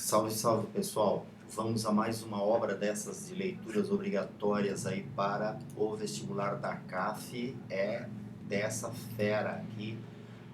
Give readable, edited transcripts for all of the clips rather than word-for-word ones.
Salve, salve pessoal! Vamos a mais uma obra dessas de leituras obrigatórias aí para o vestibular da CAF. É dessa fera aqui,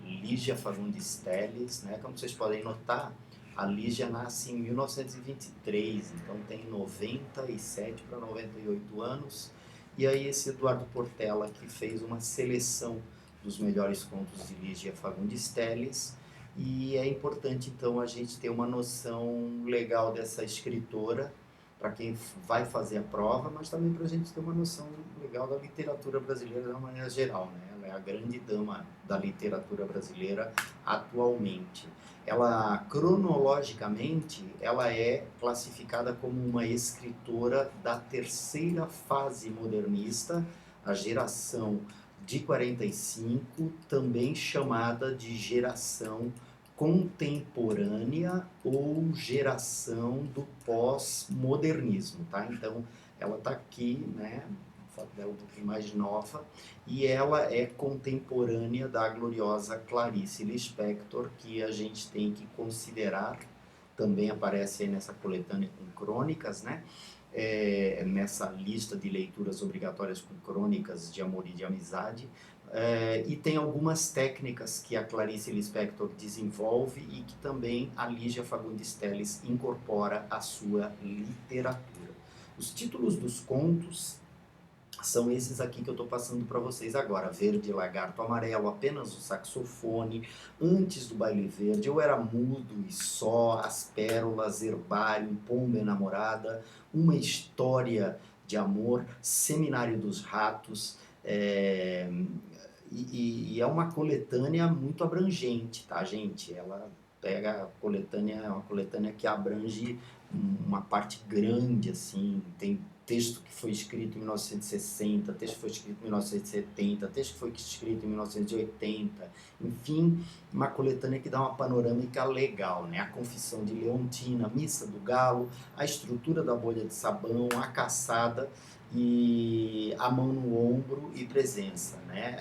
Lígia Fagundes Telles, né? Como vocês podem notar, a Lígia nasce em 1923, então tem 97 para 98 anos. E aí esse Eduardo Portela que fez uma seleção dos melhores contos de Lígia Fagundes Telles. E é importante então a gente ter uma noção legal dessa escritora para quem vai fazer a prova, mas também para a gente ter uma noção legal da literatura brasileira de uma maneira geral, né? Ela é a grande dama da literatura brasileira atualmente. Ela, cronologicamente, ela é classificada como uma escritora da terceira fase modernista, a geração de 45, também chamada de geração contemporânea ou geração do pós-modernismo, tá? Então, ela está aqui, né? O fato dela um pouquinho mais nova, e ela é contemporânea da gloriosa Clarice Lispector, que a gente tem que considerar, também aparece aí nessa coletânea com crônicas, né? Nessa lista de leituras obrigatórias com crônicas de amor e de amizade. E tem algumas técnicas que a Clarice Lispector desenvolve e que também a Lígia Fagundes Telles incorpora à sua literatura. Os títulos dos contos são esses aqui que eu estou passando para vocês agora: Verde, Lagarto, Amarelo, Apenas o Saxofone, Antes do Baile Verde, Eu Era Mudo e Só, As Pérolas, Herbário, Pomba Enamorada, Uma História de Amor, Seminário dos Ratos. E é uma coletânea muito abrangente, tá, gente? Ela pega a coletânea, é uma coletânea que abrange uma parte grande, assim, tem texto que foi escrito em 1960, texto que foi escrito em 1970, texto que foi escrito em 1980, enfim, uma coletânea que dá uma panorâmica legal, né? A Confissão de Leontina, Missa do Galo, A Estrutura da Bolha de Sabão, A Caçada e A Mão no Ombro e Presença, né?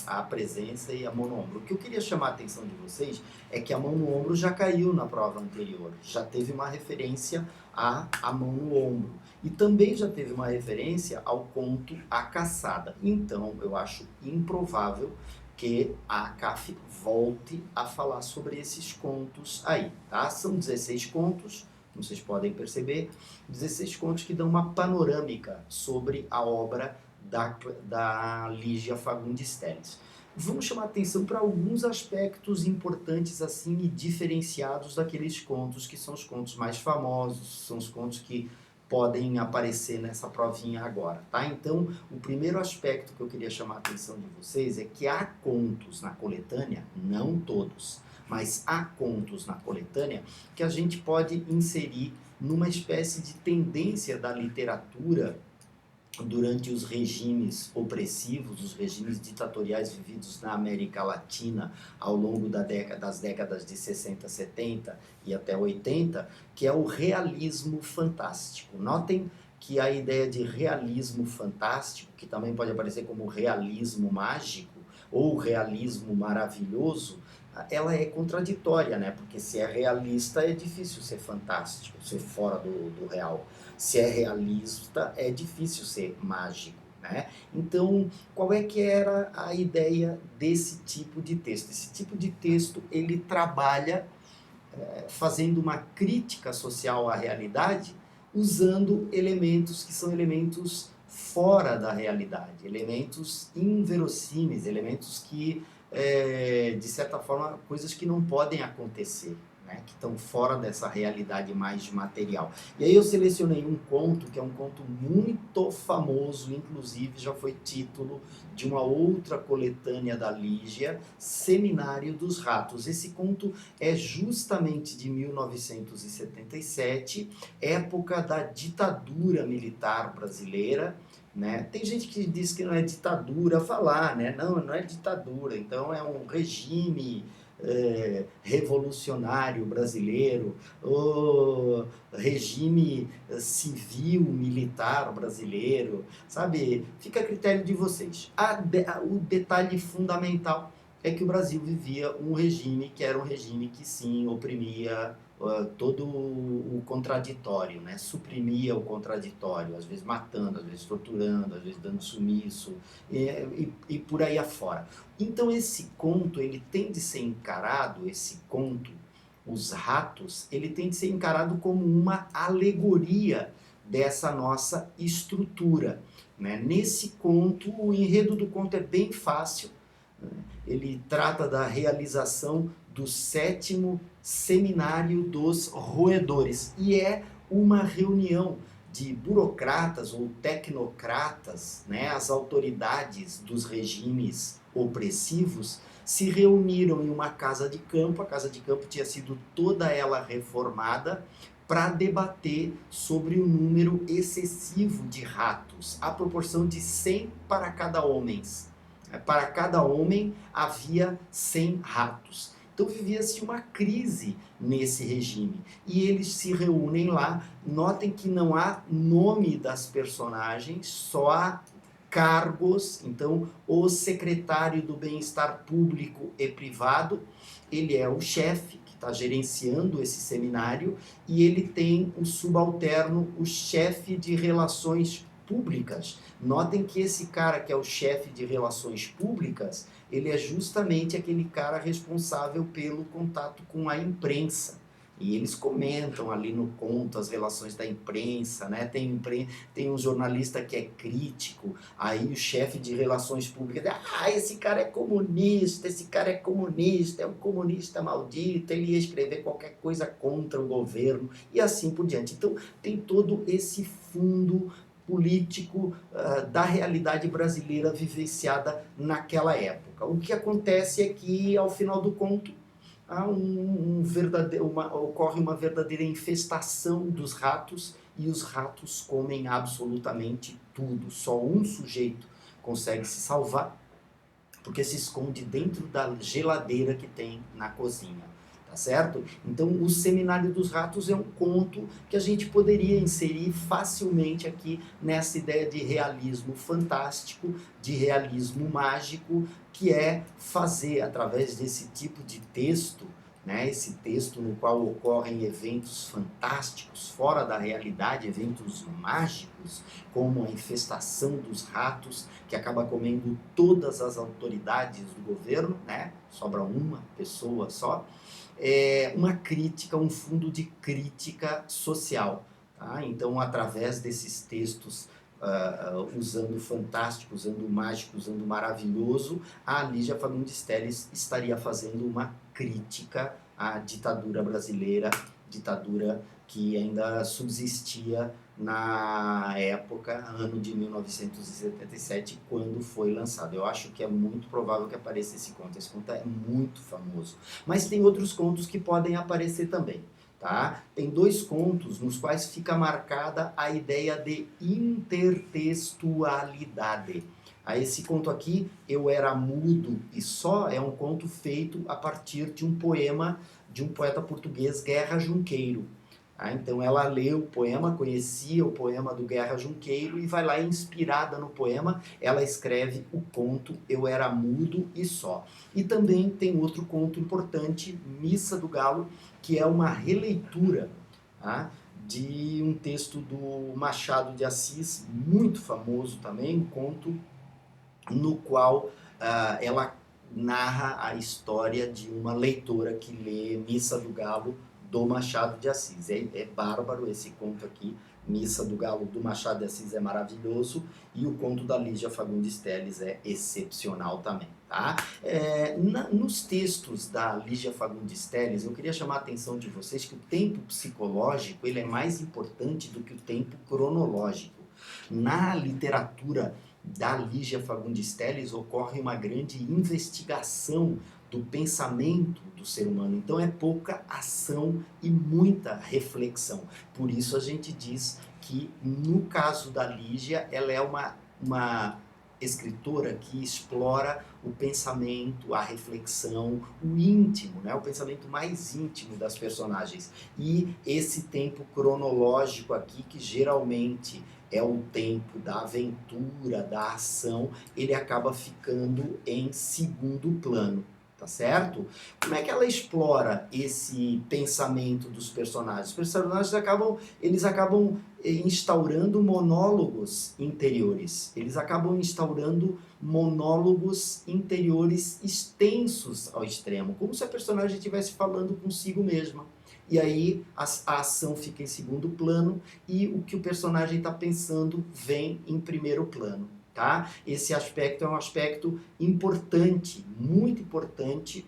A presença e a mão no ombro. O que eu queria chamar a atenção de vocês é que a mão no ombro já caiu na prova anterior, já teve uma referência a mão no ombro. E também já teve uma referência ao conto A Caçada. Então, eu acho improvável que a CAF volte a falar sobre esses contos aí, tá? São 16 contos, como vocês podem perceber, 16 contos que dão uma panorâmica sobre a obra da Lígia Fagundes Telles. Vamos chamar atenção para alguns aspectos importantes assim e diferenciados daqueles contos que são os contos mais famosos, são os contos que podem aparecer nessa provinha agora, tá? Então, o primeiro aspecto que eu queria chamar a atenção de vocês é que há contos na coletânea, não todos, mas há contos na coletânea que a gente pode inserir numa espécie de tendência da literatura durante os regimes opressivos, os regimes ditatoriais vividos na América Latina ao longo das décadas de 60, 70 e até 80, que é o realismo fantástico. Notem que a ideia de realismo fantástico, que também pode aparecer como realismo mágico ou realismo maravilhoso, ela é contraditória, né? Porque se é realista é difícil ser fantástico, ser fora do real. Se é realista é difícil ser mágico, né? Então, qual é que era a ideia desse tipo de texto? Esse tipo de texto, ele trabalha fazendo uma crítica social à realidade, usando elementos que são elementos fora da realidade, elementos inverossímeis, elementos que, de certa forma, coisas que não podem acontecer, né, que estão fora dessa realidade mais material. E aí eu selecionei um conto, que é um conto muito famoso, inclusive já foi título de uma outra coletânea da Lígia, Seminário dos Ratos. Esse conto é justamente de 1977, época da ditadura militar brasileira, né? Tem gente que diz que não é ditadura falar, né? Não é ditadura, então é um regime revolucionário brasileiro, o regime civil militar brasileiro, sabe? Fica a critério de vocês. O detalhe fundamental é que o Brasil vivia um regime que era um regime que sim oprimia todo o contraditório, né? Suprimia o contraditório, às vezes matando, às vezes torturando, às vezes dando sumiço e por aí afora. Então esse conto ele tem de ser encarado, esse conto, Os Ratos, ele tem de ser encarado como uma alegoria dessa nossa estrutura, né? Nesse conto, o enredo do conto é bem fácil, né? Ele trata da realização do 7º Seminário dos Roedores e é uma reunião de burocratas ou tecnocratas, né? As autoridades dos regimes opressivos se reuniram em uma casa de campo. A casa de campo tinha sido toda ela reformada para debater sobre o número excessivo de ratos, a proporção de 100 para cada homem. Para cada homem havia 100 ratos. Então vivia-se uma crise nesse regime. E eles se reúnem lá. Notem que não há nome das personagens, só há cargos. Então, o secretário do Bem-Estar Público e Privado, ele é o chefe que está gerenciando esse seminário, e ele tem o subalterno, o chefe de relações públicas. Notem que esse cara que é o chefe de relações públicas, ele é justamente aquele cara responsável pelo contato com a imprensa. E eles comentam ali no conto as relações da imprensa, né? Tem um jornalista que é crítico, aí o chefe de relações públicas diz, esse cara é comunista, é um comunista maldito, ele ia escrever qualquer coisa contra o governo, e assim por diante. Então tem todo esse fundo político da realidade brasileira vivenciada naquela época. O que acontece é que, ao final do conto, ocorre uma verdadeira infestação dos ratos, e os ratos comem absolutamente tudo. Só um sujeito consegue se salvar, porque se esconde dentro da geladeira que tem na cozinha. Tá certo? Então, o Seminário dos Ratos é um conto que a gente poderia inserir facilmente aqui nessa ideia de realismo fantástico, de realismo mágico, que é fazer, através desse tipo de texto, né, esse texto no qual ocorrem eventos fantásticos, fora da realidade, eventos mágicos, como a infestação dos ratos, que acaba comendo todas as autoridades do governo, né? Sobra uma pessoa só. Uma crítica, um fundo de crítica social. Tá? Então, através desses textos, usando fantástico, usando mágico, usando maravilhoso, a Lígia Fagundes Telles estaria fazendo uma crítica à ditadura brasileira, ditadura que ainda subsistia na época, ano de 1977, quando foi lançado. Eu acho que é muito provável que apareça esse conto. Esse conto é muito famoso. Mas tem outros contos que podem aparecer também. Tá? Tem 2 contos nos quais fica marcada a ideia de intertextualidade. Esse conto aqui, Eu Era Mudo e Só, é um conto feito a partir de um poema de um poeta português, Guerra Junqueiro. Então ela lê o poema, conhecia o poema do Guerra Junqueiro e vai lá, inspirada no poema, ela escreve o conto Eu Era Mudo e Só. E também tem outro conto importante, Missa do Galo, que é uma releitura, tá, de um texto do Machado de Assis, muito famoso também, um conto no qual ela narra a história de uma leitora que lê Missa do Galo do Machado de Assis. É bárbaro esse conto aqui, Missa do Galo do Machado de Assis é maravilhoso, e o conto da Lígia Fagundes Telles é excepcional também. Tá? Nos textos da Lígia Fagundes Telles, eu queria chamar a atenção de vocês que o tempo psicológico ele é mais importante do que o tempo cronológico. Na literatura da Lígia Fagundes Telles ocorre uma grande investigação do pensamento do ser humano. Então é pouca ação e muita reflexão. Por isso a gente diz que, no caso da Lígia, ela é uma escritora que explora o pensamento, a reflexão, o íntimo, né? O pensamento mais íntimo das personagens. E esse tempo cronológico aqui, que geralmente é o tempo da aventura, da ação, ele acaba ficando em segundo plano. tá certo? Como é que ela explora esse pensamento dos personagens? Os personagens eles acabam instaurando monólogos interiores. Eles acabam instaurando monólogos interiores extensos ao extremo, como se a personagem estivesse falando consigo mesma. E aí a ação fica em segundo plano e o que o personagem está pensando vem em primeiro plano. Tá? Esse aspecto é um aspecto importante, muito importante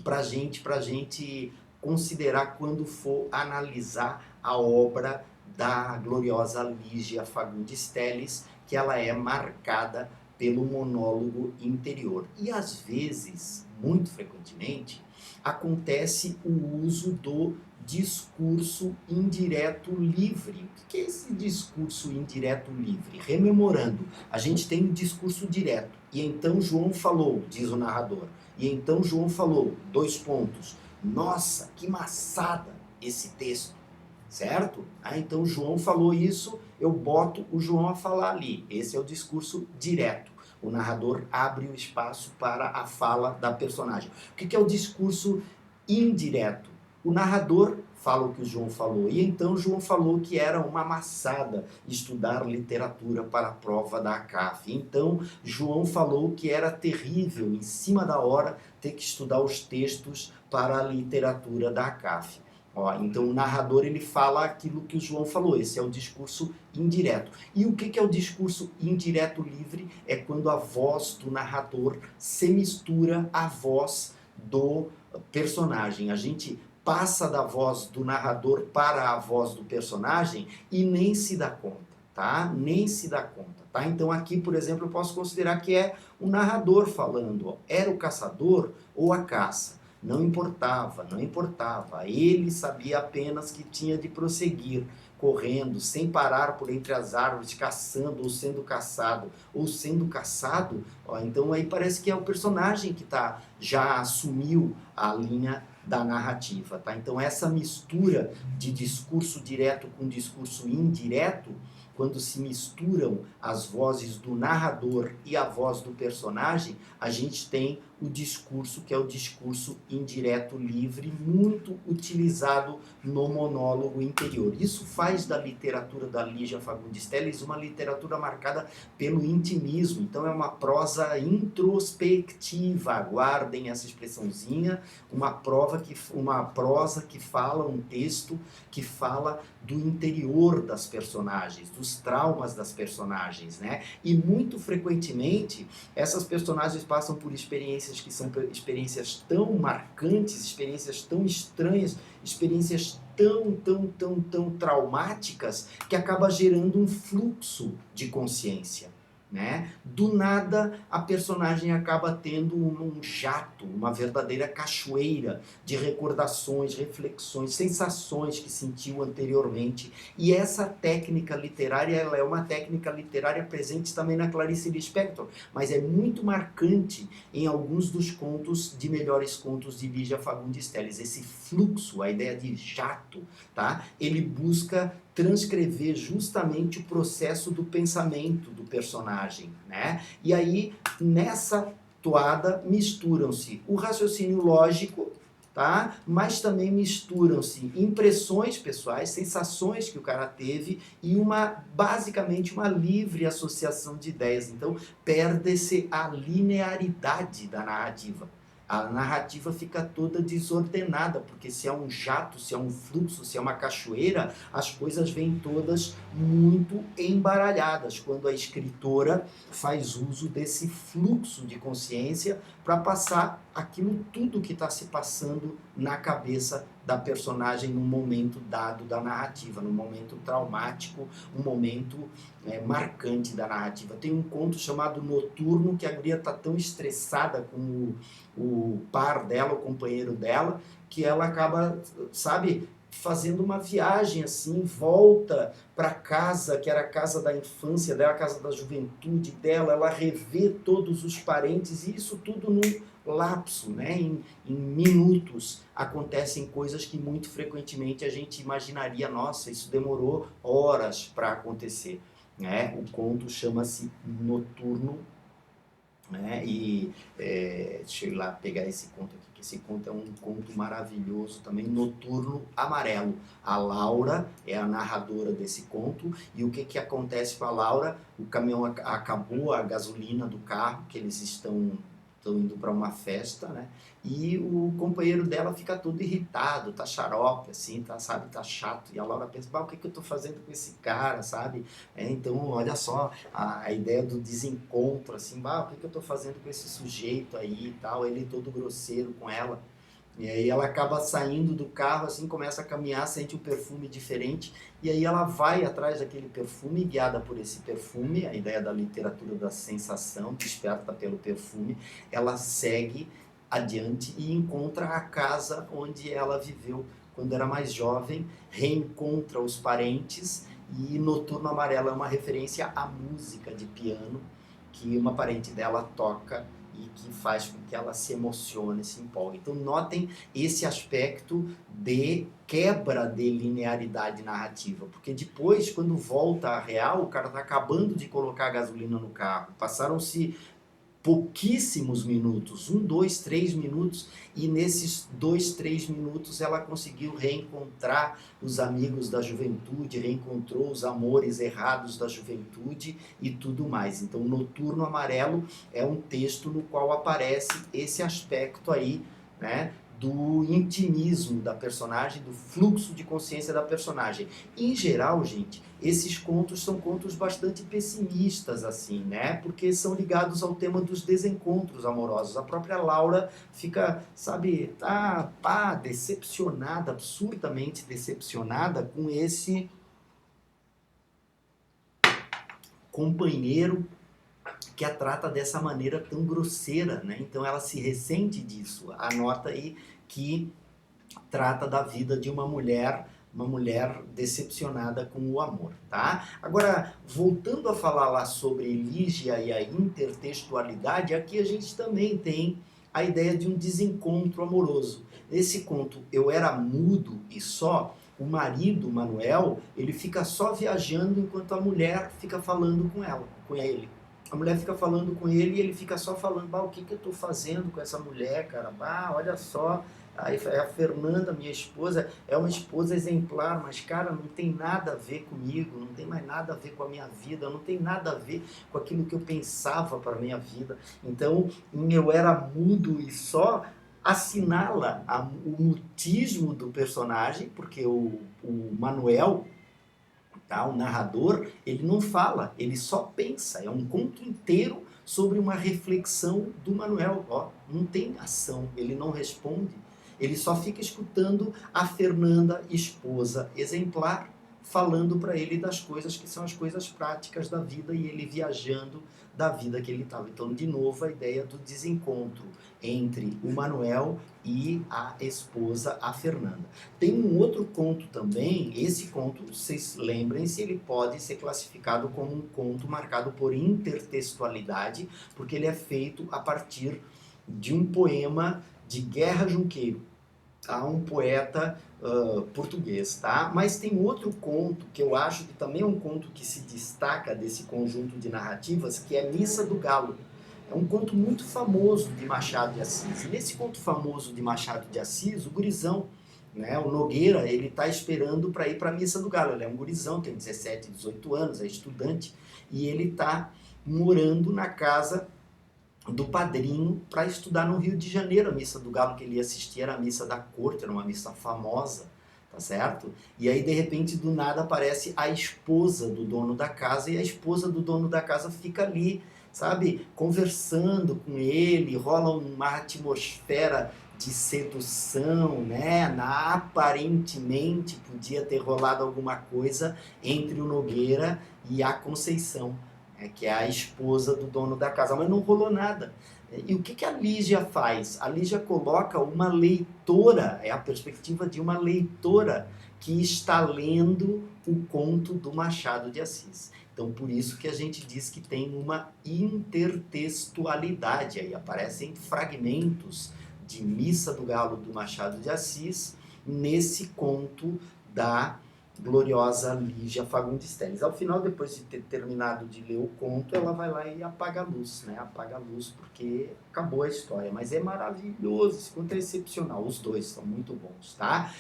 para gente considerar quando for analisar a obra da gloriosa Lígia Fagundes Telles, que ela é marcada pelo monólogo interior. E às vezes, muito frequentemente, acontece o uso do discurso indireto livre. O que é esse discurso indireto livre? Rememorando, a gente tem o discurso direto. E então João falou, diz o narrador. E então João falou, 2 pontos. Nossa, que maçada esse texto, certo? Então João falou isso, eu boto o João a falar ali. Esse é o discurso direto. O narrador abre o espaço para a fala da personagem. O que é o discurso indireto? O narrador fala o que o João falou, e então João falou que era uma maçada estudar literatura para a prova da ACAF. Então João falou que era terrível, em cima da hora, ter que estudar os textos para a literatura da ACAF. Então o narrador ele fala aquilo que o João falou, esse é o discurso indireto. E o que é o discurso indireto livre? É quando a voz do narrador se mistura à voz do personagem. A gente passa da voz do narrador para a voz do personagem e nem se dá conta, tá? Nem se dá conta, tá? Então aqui, por exemplo, eu posso considerar que é o narrador falando, era o caçador ou a caça. Não importava, não importava. Ele sabia apenas que tinha de prosseguir, correndo, sem parar por entre as árvores, caçando ou sendo caçado, ou sendo caçado. Então aí parece que é o personagem que já assumiu a linha da narrativa, tá? Então essa mistura de discurso direto com discurso indireto, quando se misturam as vozes do narrador e a voz do personagem, a gente tem o discurso que é o discurso indireto livre, muito utilizado no monólogo interior. Isso faz da literatura da Lígia Fagundes Telles uma literatura marcada pelo intimismo. Então é uma prosa introspectiva, guardem essa expressãozinha, uma prosa que fala, um texto que fala do interior das personagens, dos traumas das personagens, né? E muito frequentemente essas personagens passam por experiências que são experiências tão marcantes, experiências tão estranhas, experiências tão traumáticas que acaba gerando um fluxo de consciência. Né? Do nada a personagem acaba tendo um jato, uma verdadeira cachoeira de recordações, reflexões, sensações que sentiu anteriormente. E essa técnica literária, ela é uma técnica literária presente também na Clarice Lispector, mas é muito marcante em alguns dos contos de melhores contos de Lígia Fagundes Telles. Esse fluxo, a ideia de jato, tá? Ele busca transcrever justamente o processo do pensamento do personagem, né? E aí, nessa toada, misturam-se o raciocínio lógico, tá? Mas também misturam-se impressões pessoais, sensações que o cara teve e basicamente uma livre associação de ideias. Então, perde-se a linearidade da narrativa. A narrativa fica toda desordenada, porque se é um jato, se é um fluxo, se é uma cachoeira, as coisas vêm todas muito embaralhadas, quando a escritora faz uso desse fluxo de consciência para passar aquilo tudo que está se passando na cabeça da personagem no momento dado da narrativa, no momento traumático, um momento marcante da narrativa. Tem um conto chamado Noturno, que a guria está tão estressada com o par dela, o companheiro dela, que ela acaba, sabe, fazendo uma viagem assim, volta para casa, que era a casa da infância dela, a casa da juventude dela, ela revê todos os parentes, e isso tudo num lapso, né? Em minutos acontecem coisas que muito frequentemente a gente imaginaria, nossa, isso demorou horas para acontecer, né? O conto chama-se Noturno, né? Deixa eu ir lá pegar esse conto aqui, que esse conto é um conto maravilhoso também, Noturno Amarelo. A Laura é a narradora desse conto, e o que que acontece com a Laura? O caminhão acabou a gasolina do carro, que eles estão indo para uma festa, né? E o companheiro dela fica todo irritado, tá xarope, assim, tá, sabe, tá chato. E a Laura pensa, o que que eu tô fazendo com esse cara, sabe? Então, olha só, a ideia do desencontro, assim, o que que eu tô fazendo com esse sujeito aí e tal, ele todo grosseiro com ela. E aí ela acaba saindo do carro, assim, começa a caminhar, sente um perfume diferente, e aí ela vai atrás daquele perfume, guiada por esse perfume, a ideia da literatura da sensação, desperta pelo perfume, ela segue adiante e encontra a casa onde ela viveu quando era mais jovem, reencontra os parentes, e Noturno Amarelo é uma referência à música de piano que uma parente dela toca e que faz com que ela se emocione, se empolgue. Então notem esse aspecto de quebra de linearidade narrativa, porque depois, quando volta a real, o cara está acabando de colocar gasolina no carro, passaram-se pouquíssimos minutos, 1, 2, 3 minutos, e nesses 2, 3 minutos ela conseguiu reencontrar os amigos da juventude, reencontrou os amores errados da juventude e tudo mais. Então, Noturno Amarelo é um texto no qual aparece esse aspecto aí, né, do intimismo da personagem, do fluxo de consciência da personagem. Em geral, gente, esses contos são contos bastante pessimistas, assim, né? Porque são ligados ao tema dos desencontros amorosos. A própria Laura fica, sabe, decepcionada, absurdamente decepcionada com esse companheiro que a trata dessa maneira tão grosseira, né? Então ela se ressente disso. Anota aí que trata da vida de uma mulher decepcionada com o amor, tá? Agora, voltando a falar lá sobre Lígia e a intertextualidade, aqui a gente também tem a ideia de um desencontro amoroso. Nesse conto, Eu Era Mudo e Só, o marido, Manuel, ele fica só viajando enquanto a mulher fica falando com ele. A mulher fica falando com ele e ele fica só falando, o que que eu tô fazendo com essa mulher, cara? Olha só, aí a Fernanda, minha esposa, é uma esposa exemplar, mas, cara, não tem nada a ver comigo, não tem mais nada a ver com a minha vida, não tem nada a ver com aquilo que eu pensava para a minha vida. Então, em Eu Era Mudo e Só, assinala o mutismo do personagem, porque o Manuel, tá, o narrador, ele não fala, ele só pensa, é um conto inteiro sobre uma reflexão do Manuel. Não tem ação, ele não responde, ele só fica escutando a Fernanda, esposa exemplar, falando para ele das coisas que são as coisas práticas da vida e ele viajando da vida que ele estava. Então, de novo, a ideia do desencontro entre o Manuel e a esposa, a Fernanda. Tem um outro conto também, esse conto, vocês lembrem-se, ele pode ser classificado como um conto marcado por intertextualidade, porque ele é feito a partir de um poema de Guerra Junqueiro, a um poeta português, tá? Mas tem outro conto que eu acho que também é um conto que se destaca desse conjunto de narrativas, que é Missa do Galo. É um conto muito famoso de Machado de Assis. E nesse conto famoso de Machado de Assis, o gurizão, né, o Nogueira, ele está esperando para ir para a Missa do Galo. Ele é um gurizão, tem 17, 18 anos, é estudante, e ele está morando na casa do padrinho para estudar no Rio de Janeiro. A Missa do Galo que ele ia assistir era a Missa da Corte, era uma missa famosa, tá certo? E aí, de repente, do nada aparece a esposa do dono da casa, e a esposa do dono da casa fica ali, sabe, conversando com ele, rola uma atmosfera de sedução, né? Aparentemente podia ter rolado alguma coisa entre o Nogueira e a Conceição, que é a esposa do dono da casa, mas não rolou nada. E o que a Lígia faz? A Lígia coloca uma leitora, é a perspectiva de uma leitora que está lendo o conto do Machado de Assis. Então, por isso que a gente diz que tem uma intertextualidade, aí aparecem fragmentos de Missa do Galo do Machado de Assis nesse conto da gloriosa Lígia Fagundes Telles. Ao final, depois de ter terminado de ler o conto, ela vai lá e apaga a luz, né? Apaga a luz porque acabou a história. Mas é maravilhoso, esse conto é excepcional. Os dois são muito bons, tá?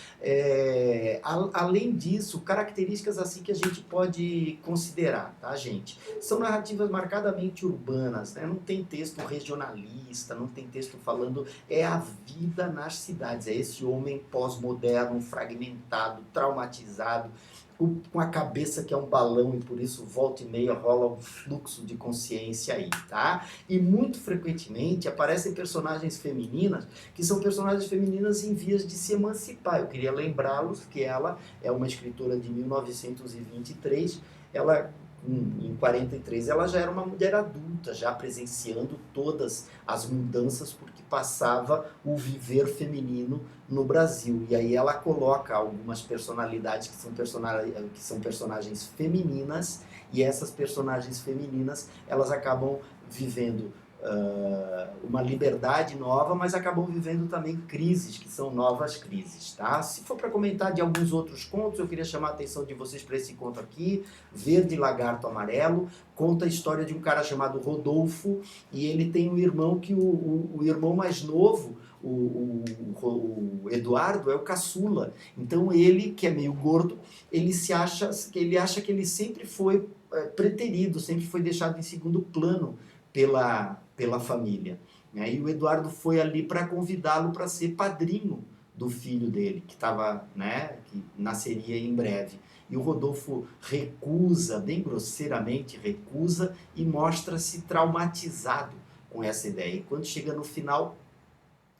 Além disso, características assim que a gente pode considerar, tá, gente? São narrativas marcadamente urbanas, né? Não tem texto regionalista, não tem texto falando... É a vida nas cidades, é esse homem pós-moderno, fragmentado, traumatizado, com a cabeça que é um balão e por isso volta e meia rola um fluxo de consciência aí, tá? E muito frequentemente aparecem personagens femininas que são personagens femininas em vias de se emancipar. Eu queria lembrá-los que ela é uma escritora de 1923, ela em 43 ela já era uma mulher adulta, já presenciando todas as mudanças porque passava o viver feminino no Brasil. E aí ela coloca algumas personalidades que são personagens femininas, e essas personagens femininas elas acabam vivendo uma liberdade nova, mas acabam vivendo também crises, que são novas crises, tá? Se for para comentar de alguns outros contos, eu queria chamar a atenção de vocês para esse conto aqui, Verde Lagarto Amarelo, conta a história de um cara chamado Rodolfo, e ele tem um irmão que o irmão mais novo, o Eduardo, é o caçula. Então ele, que é meio gordo, ele acha que ele sempre foi preterido, sempre foi deixado em segundo plano pela família. E o Eduardo foi ali para convidá-lo para ser padrinho do filho dele, que estava, né, que nasceria em breve. E o Rodolfo recusa, bem grosseiramente recusa, e mostra-se traumatizado com essa ideia. E quando chega no final,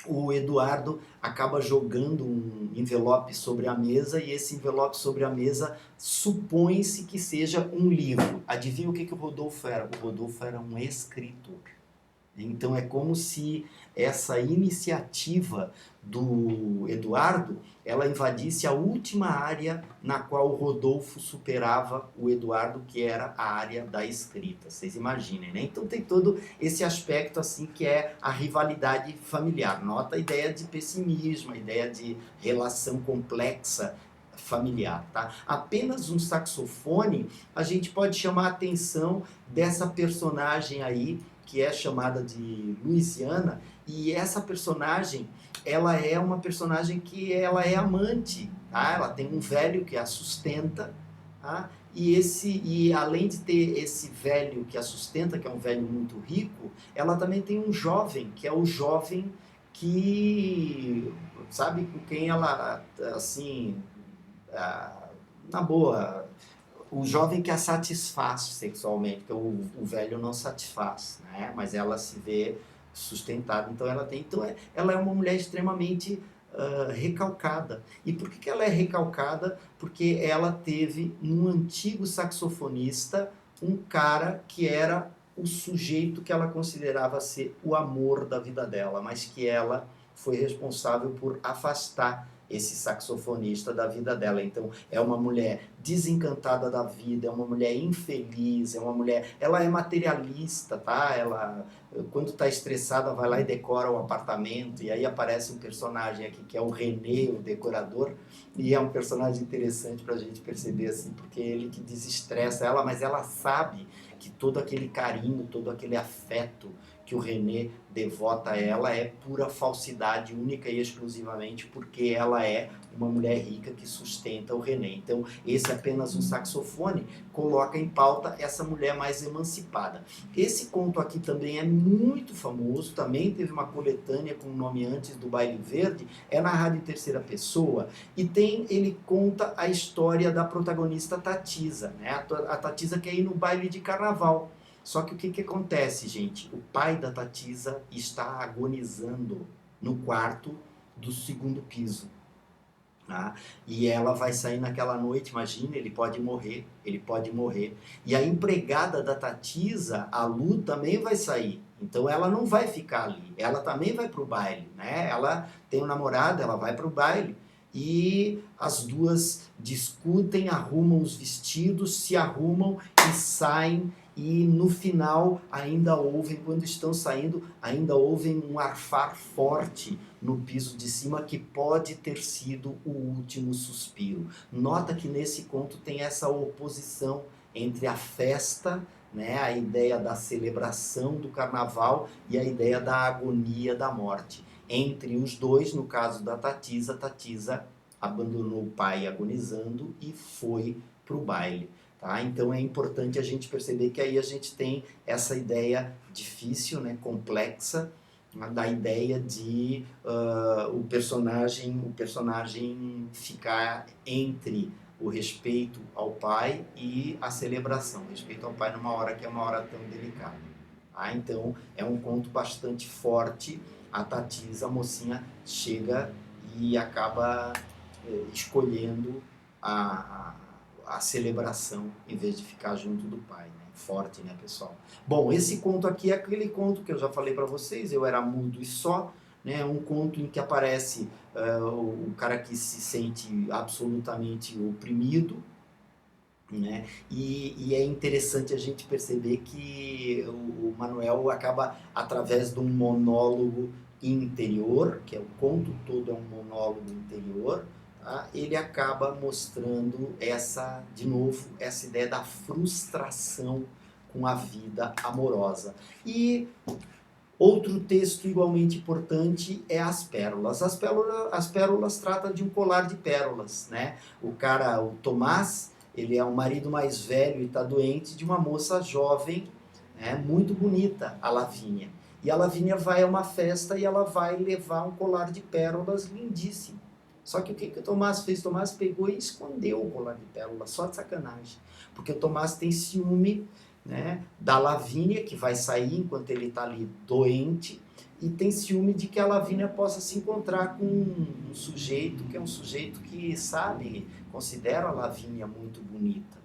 o Eduardo acaba jogando um envelope sobre a mesa, e esse envelope sobre a mesa supõe-se que seja um livro. Adivinha o que o Rodolfo era? O Rodolfo era um escritor. Então é como se essa iniciativa do Eduardo, ela invadisse a última área na qual o Rodolfo superava o Eduardo, que era a área da escrita. Vocês imaginem, né? Então tem todo esse aspecto assim que é a rivalidade familiar. Nota a ideia de pessimismo, a ideia de relação complexa familiar, tá? Apenas um saxofone, a gente pode chamar a atenção dessa personagem aí, que é chamada de Louisiana, e essa personagem, ela é uma personagem que ela é amante, tá? Ela tem um velho que a sustenta, tá? E além de ter esse velho que a sustenta, que é um velho muito rico, ela também tem um jovem, que é o jovem que, sabe, com quem ela, assim, na boa, o jovem que a satisfaz sexualmente, porque o velho não satisfaz, né? Mas ela se vê sustentada, então ela é uma mulher extremamente recalcada. E por que ela é recalcada? Porque ela teve um antigo saxofonista, um cara que era o sujeito que ela considerava ser o amor da vida dela, mas que ela foi responsável por afastar esse saxofonista da vida dela. Então é uma mulher desencantada da vida, é uma mulher infeliz, é uma mulher, ela é materialista, tá? Ela, quando está estressada, vai lá e decora o apartamento, e aí aparece um personagem aqui que é o René, o decorador, e é um personagem interessante para a gente perceber assim, porque é ele que desestressa ela, mas ela sabe que todo aquele carinho, todo aquele afeto que o René devota a ela é pura falsidade, única e exclusivamente porque ela é uma mulher rica que sustenta o René. Então, esse apenas um saxofone coloca em pauta essa mulher mais emancipada. Esse conto aqui também é muito famoso, também teve uma coletânea com o nome antes do Baile Verde, é narrado em terceira pessoa, e ele conta a história da protagonista Tatisa, né? A Tatisa quer ir no baile de carnaval. Só que o que acontece, gente? O pai da Tatisa está agonizando no quarto do segundo piso. Tá? E ela vai sair naquela noite, imagina, ele pode morrer. E a empregada da Tatisa, a Lu, também vai sair. Então ela não vai ficar ali, ela também vai para o baile, né? Ela tem um namorado, ela vai para o baile. e as duas discutem, arrumam os vestidos, se arrumam e saem, e no final ainda ouvem, quando estão saindo, ainda ouvem um arfar forte no piso de cima que pode ter sido o último suspiro. Nota que nesse conto tem essa oposição entre a festa, né, a ideia da celebração do carnaval e a ideia da agonia da morte. Entre os dois, no caso da Tatisa abandonou o pai agonizando e foi para o baile. Tá? Então é importante a gente perceber que aí a gente tem essa ideia difícil, né, complexa, da ideia de o personagem ficar entre o respeito ao pai e a celebração. Respeito ao pai numa hora que é uma hora tão delicada. Tá? Então é um conto bastante forte. A Tatisa, a mocinha, chega e acaba escolhendo a celebração em vez de ficar junto do pai, né? Forte, né, pessoal? Bom, esse conto aqui é aquele conto que eu já falei para vocês, Eu Era Mudo e Só, né? Um conto em que aparece o cara que se sente absolutamente oprimido, né? E é interessante a gente perceber que o Manuel acaba, através de um monólogo interior, que é o conto todo é um monólogo interior, tá? Ele acaba mostrando de novo, essa ideia da frustração com a vida amorosa. E outro texto igualmente importante é As Pérolas. As pérolas trata de um colar de pérolas, né? O Tomás, ele é um marido mais velho e está doente de uma moça jovem, né, muito bonita, a Lavínia. E a Lavínia vai a uma festa e ela vai levar um colar de pérolas lindíssimo. Só que o que o Tomás fez? Tomás pegou e escondeu o colar de pérolas, só de sacanagem. Porque o Tomás tem ciúme, né, da Lavínia, que vai sair enquanto ele está ali doente, e tem ciúme de que a Lavínia possa se encontrar com um sujeito que é um sujeito que, sabe, considera a Lavínia muito bonita.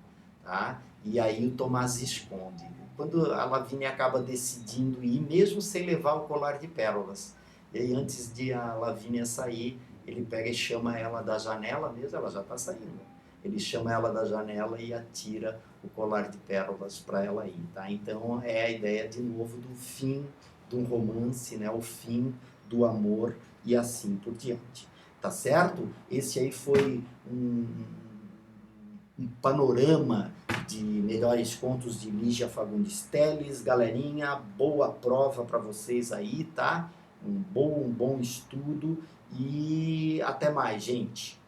Tá? E aí o Tomás esconde. Quando a Lavínia acaba decidindo ir, mesmo sem levar o colar de pérolas, e aí antes de a Lavínia sair, ele pega e chama ela da janela mesmo, ela já está saindo. Ele chama ela da janela e atira o colar de pérolas para ela ir. Tá? Então é a ideia, de novo, do fim de um romance, né? O fim do amor e assim por diante. Tá certo? Esse aí foi um panorama de melhores contos de Lígia Fagundes Telles. Galerinha, boa prova para vocês aí, tá? Um bom estudo e até mais, gente.